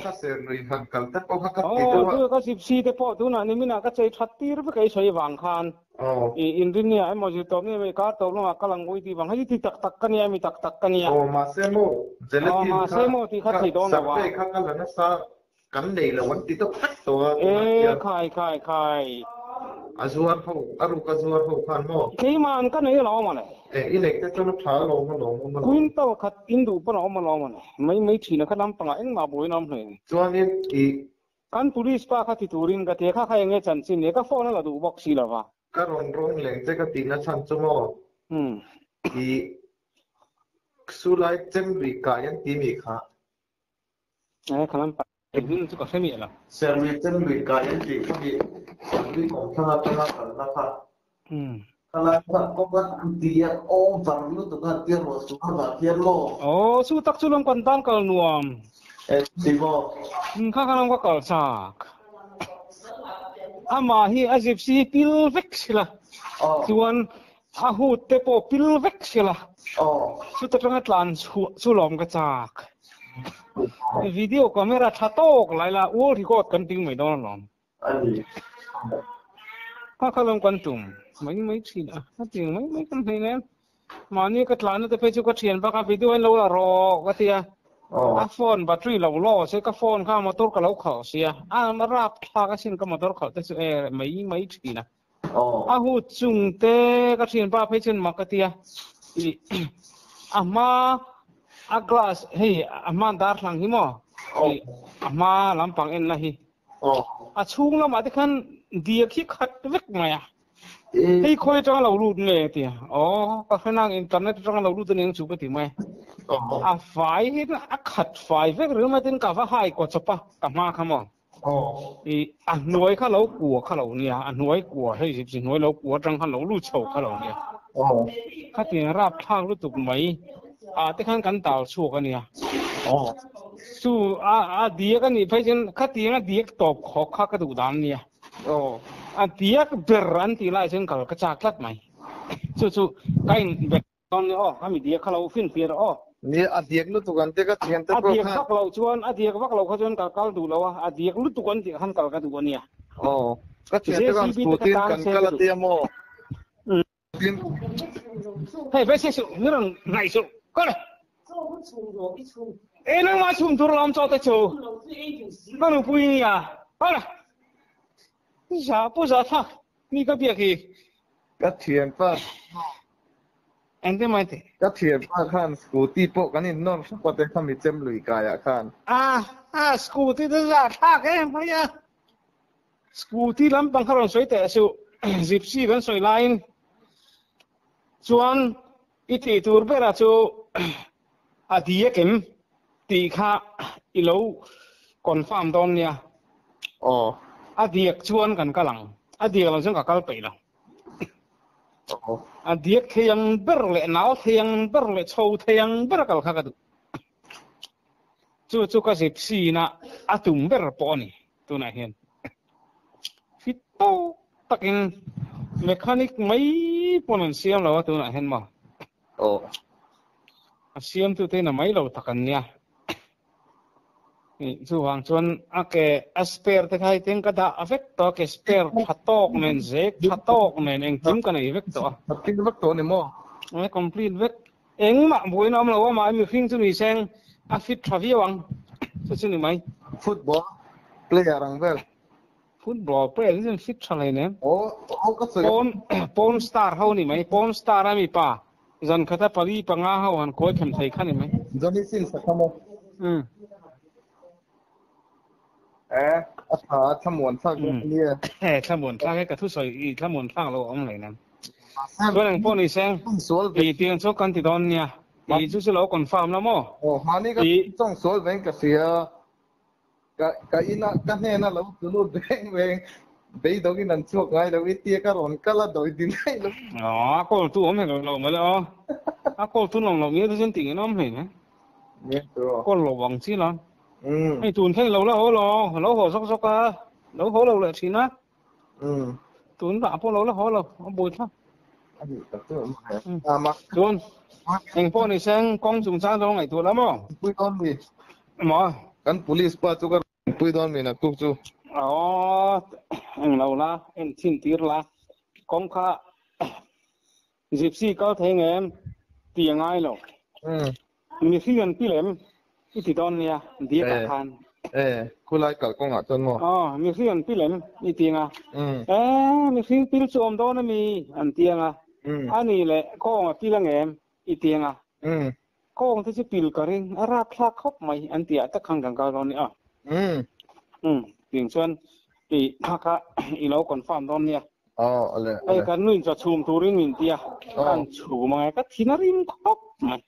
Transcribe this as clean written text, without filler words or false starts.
ka ser noi han kal ta ko ka ti tu ka gypsy te po tu na ni mina ka chei thatti ru kai soi wang khan in rin ni ai mo ju to ni ka to lo ka lang ui ti wang hai ti tak tak ka ni mi tak tak ka ni ma se mo gelatin ma se mo ti kha thei do na wa ka ka la na sa kan nei la wan ti to tak to khai azuar ho aru ka zuar ho khan mo ke man ka nei lo ma ne ilek te chon tha lo ma kuin to khat in du pa lo ma ne mai thi na kha nam panga eng ma boi nam ne chuan in kan police pa kha ti turin ka te kha kha nge chan chin ne ka phone la du box si la wa ka rong leng te ka ti na chan chu mo i sulai chem ri ka yan ti mi kha khalam pa din chu ka khemi la servi chem ri ka yan ti kha bi servi ko thanga thanga kal na kha kala kha ko ba ti ya o var lu to ka ti ro su ka ti lo su tak chu long kan tan kal nuam si mo kha kha ko kal chak ama hi gypsy pil vek sila chuan a hu te po pil vek sila chu ta tanga tlan chu lom ka chak video camera tha tok lai la ul record kan ting mai don lom kha lom kan tum mai thin a ting mai kan thei ne ma ni ka tlan te pe chu ka thian ba ka video en lo la ro ka tia a phone battery lo se ka phone ka motor ka lo kho sia a ma rap tha ka sin ka motor kho te su mai thina a hu chung te ka thian ba pe chen ma ka tia ama a glass hey ama dar lang hi mo ama lampang en la hi a chung la ma te khan dia khi khat vek ma ya hey khoi tang lo lu ne tia ka khanang internet tang lo lu te ning chu ka ti mai a fai hi a khat fai vek ru ma tin ka fa hai ko chapa ka ma kha mo a nuai kha lo ku kha lo nia a nuai ku hei si nuai lo ku tang kha lo lu chou kha lo nia kha ti rap thang lu tuk mai te khan kan tal chu ka nia chu a dia ka ni phai chen kha ti nga dia top kho kha ka du dan nia a dia beran ti lai chen kal ka chak lat mai chu kain bet ton ni ka mi dia kha lo fin pier ni a diak lu tu kan te ka thian te pro kha a diak chuan a diak vak lo kha chuan kal du lo a diak lu tu kan ti han kal ka du ania ka thian te kan putin kan kala te mo hey ve se su ni rang ngai su ko le nang ma chum tur lam cho te chu ka nu pui ya ko le不是他你个别去ka thian pa anh thế mai thế ka thian pa khan scooty po kan in non ko te khami chem lui ka ya khan scooty te ra tha ke mai ya scooty lam bang kharon soi te su gypsy kan soi line chuan iti tur bera chu dia kem ti kha ilo confirm don nia diak chuan kan kalang diak lang chung ka kal pe la diak theyang ber le nau theyang ber le chou theyang ber kal kha ka du chu ka gypsy na atum ber po ni tu na hian fito takin mechanic mai ponan siam lo tu na hian ma siam tu te na mai lo takan nia chu wang chuan a ke spare te khai teng ka da avek to ke spare thatok nen zek thatok nen eng tim ka nei vek to tin vek to ni mo complete vek eng ma boi nam lo ma mi fing chu ni seng a fit thavi wang chu ni mai football player ang vel football player ni fit thalai ne ka choi pon star ho ni mai pon star ami pa zan khata pali panga ho han koi khem thai khani mai joni sin sa khamo thlamon thak ni thlamon thak ka thu soi thlamon thak lo om lai nam so nang pon ni seng i tiang so kan ti don nia i chu lo confirm la mo mani ka chong sol veng ka sia ka ina ka ne na lo tu lu veng bei do gi nan chuak ngai lo ti ka ron kala doi din nai lo ko tu om he lo ma lo ko tu long lo mi tu chen ting nom he ne ko lo wang chi lo ai tuần thấy lâu là lâu hồ sốc sốc à lâu hồ lâu là xin á tuần đã po lâu là hồ lâu bồi thôi tuần anh po này sang con dùng sang đâu ngày tuần lắm không bui con gì mà kan police pa chu ka pui don mi na ku chu anh lâu la em xin tiết la con kha Gypsy có thấy em tiếng ai lo mi khi gần pi lem ít đòn nha đi cả khan ku lai kal ko nga chon mo mi khi gần pi lem ít tiếng à mi khi pi chom đó mi anh tiếng à anh này lệ con pi lang em ít tiếng à con thì chỉ pi cái ring ra khắc khóc mày anh tiếng tất khang gang cao nè tiếng xuân thì kha ý lâu còn farm đòn nha ai kan nuin cho chum turing min tia kan chu mai ka thinarim khop mai